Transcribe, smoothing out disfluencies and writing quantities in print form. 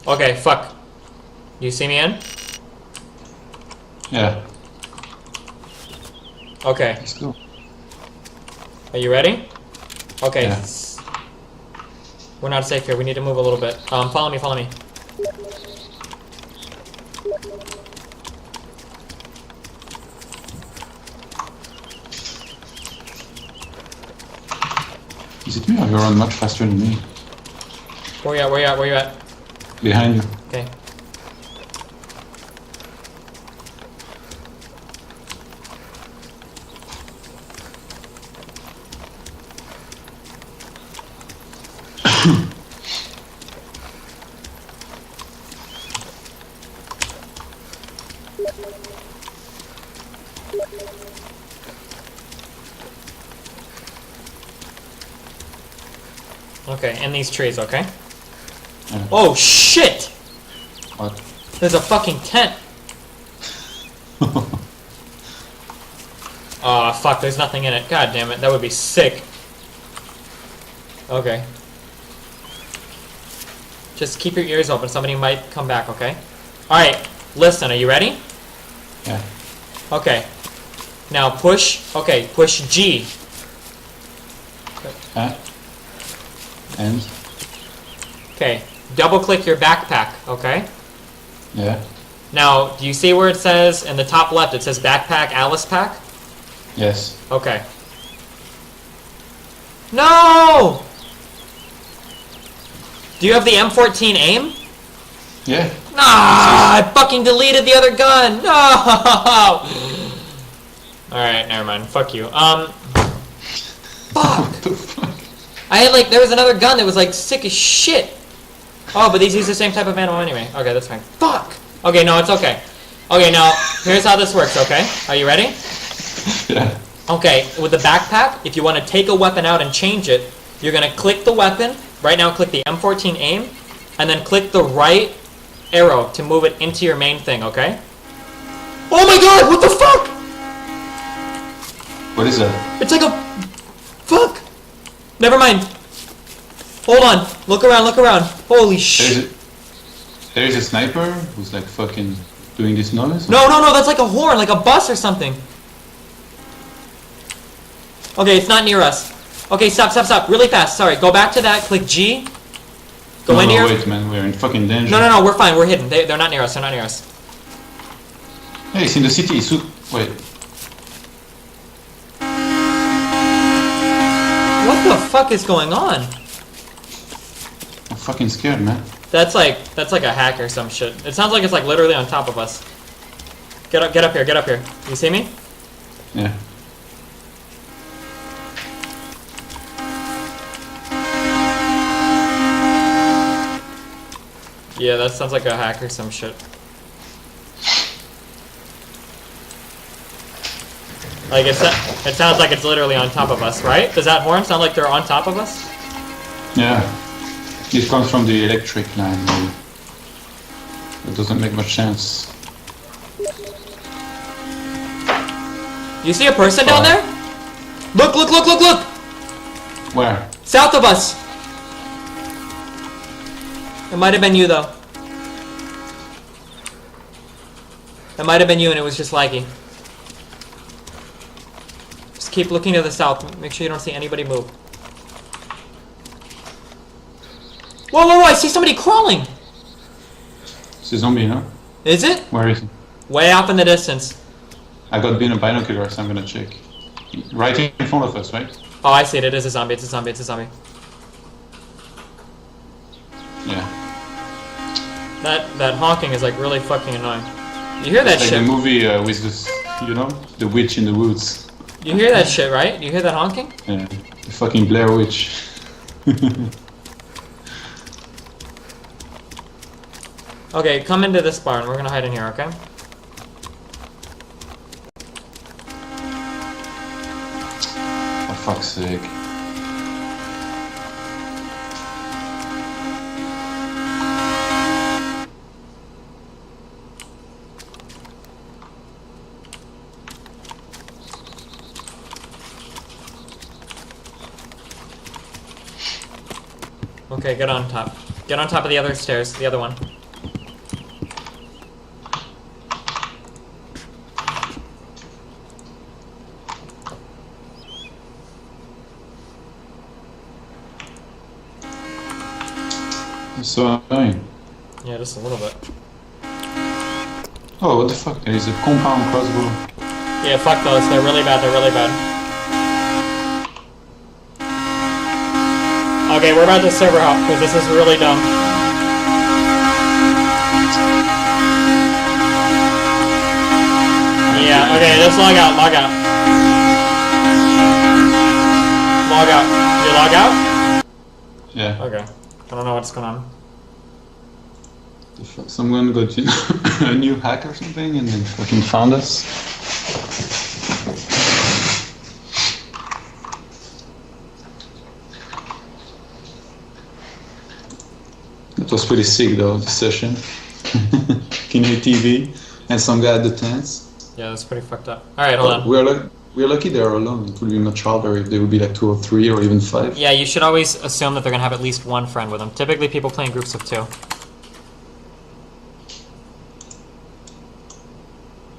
Okay, fuck. You see me in? Yeah. Okay. Let's go. Are you ready? Okay. Yeah. We're not safe here. We need to move a little bit. Follow me, follow me. Is it me or you run much faster than me? Where you at, where you at, where you at? Behind you. Okay. Okay, in these trees, okay? Yeah. Oh shit! What? There's a fucking tent! Aw, fuck, there's nothing in it. God damn it, that would be sick. Okay. Just keep your ears open, somebody might come back, okay? Alright, listen, are you ready? Yeah. Okay. Now push, okay, push G. And? Okay, double click your backpack, okay? Yeah. Now, do you see where it says, in the top left, it says backpack, Alice pack? Yes. Okay. No! Do you have the M14 aim? Yeah. Ah, I fucking deleted the other gun! No! Alright, never mind. Fuck you. What Fuck! the fuck? I had like, there was another gun that was like sick as shit. Oh, but these use the same type of ammo anyway. Okay, that's fine. Fuck! Okay, no, it's okay. Okay, now, here's how this works, okay? Are you ready? Yeah. Okay, with the backpack, if you want to take a weapon out and change it, you're going to click the weapon. Right now, click the M14 aim, and then click the right arrow to move it into your main thing, okay? Oh my god, what the fuck? What is that? It's like a... Fuck! Never mind. Hold on. Look around, look around. Holy shit. There's a sniper who's like fucking doing this noise? No, no, no, that's like a horn, like a bus or something. Okay, it's not near us. Okay, stop, stop, stop. Really fast. Sorry, go back to that. Click G. Go into your... wait, man. We're in fucking danger. No, no, no, we're fine. We're hidden. They're not near us. They're not near us. Hey, it's in the city. Wait. What the fuck is going on? I'm fucking scared, man. That's like a hack or some shit. It sounds like it's like literally on top of us. Get up here, get up here. You see me? Yeah. Yeah, that sounds like a hack or some shit. Like it sounds like it's literally on top of us, right? Does that horn sound like they're on top of us? Yeah. It comes from the electric line. It doesn't make much sense. You see a person down there? Look, look, look, look, look! Where? South of us! It might have been you, though. It might have been you, and it was just laggy. Just keep looking to the south. Make sure you don't see anybody move. Whoa, whoa, whoa! I see somebody crawling! It's a zombie, no? Is it? Where is he? Way off in the distance. I got been a binocular, so I'm gonna check. Right in front of us, right? Oh, I see it. It is a zombie. It's a zombie. It's a zombie. Yeah. That honking is like really fucking annoying. You hear that It's like shit? the movie with this, you know, the witch in the woods. You hear that shit, right? You hear that honking? Yeah. The fucking Blair Witch. Okay, come into this barn. We're gonna hide in here, okay? For fuck's sake. Okay, get on top. Get on top of the other stairs, the other one. It's so annoying. Yeah, just a little bit. Oh, what the fuck? There is a compound crossbow. Yeah, fuck those. They're really bad. They're really bad. Okay, we're about to server hop because this is really dumb. Yeah, okay, just log out, log out. Log out. Did you log out? Yeah. Okay. I don't know what's going on. The fuck? Someone got a new hack or something and then fucking found us. It was pretty sick though, the session. Kine TV and some guy at the tents. Yeah, that's pretty fucked up. Alright, hold on. We're lucky they are alone. It would be much harder if they would be like 2 or 3 or even 5. Yeah, you should always assume that they're gonna have at least one friend with them. Typically people play in groups of 2.